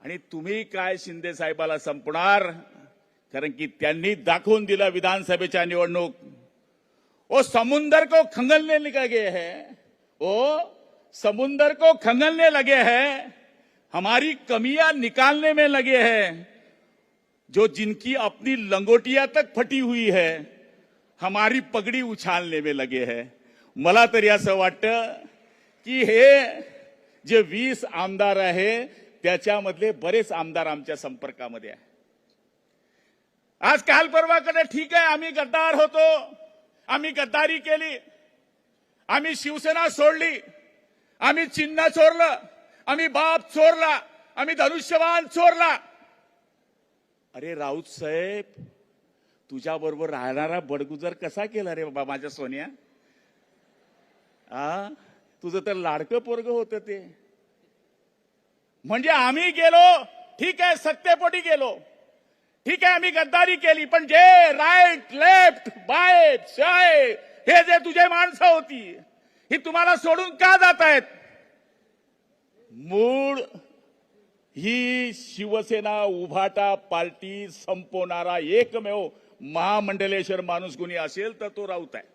आणि तुम्ही काय शिंदे साहेबाला संपणार, कारण की त्यांनी दाखवून दिलं विधानसभेच्या निवडणूक। वो समुंदर को खंगलने लगे हैं, वो समुंदर को खंगलने लगे हैं, हमारी कमियां निकालने में लगे हैं। जो जिनकी अपनी लंगोटिया तक फटी हुई है, हमारी पगड़ी उछालने में लगे हैं। मला तरी असं वाटतं की हे जे 20 आमदार आहे त्याच्यामधले बरेच आमदार आमच्या संपर्कामध्ये आहे। आज काल परवाकडे ठीक आहे, आम्ही गद्दार होतो, आम्ही गद्दारी केली, आम्ही शिवसेना सोडली, आम्ही चिन्ह चोरलं, आम्ही बाप चोरला, आम्ही धनुष्यबाण चोरला। अरे राऊत साहेब, तुझ्या बरोबर राहणारा बडगुजर कसा केला रे बाबा माझ्या सोन्या? तुझं तर लाडकं पोरग होतं ते। म्हणजे आम्ही गेलो, ठीक आहे, सत्तेपोटी गेलो, ठीक आहे, आम्ही गद्दारी केली, पण जे राईट लेफ्ट बाय शाय हे जे तुझे माणसं होती, ही तुम्हाला सोडून का जात आहेत? मूळ ही शिवसेना उभाटा पार्टी संपवणारा एकमेव महामंडलेश्वर माणूस कोणी असेल तर तो राऊत आहे।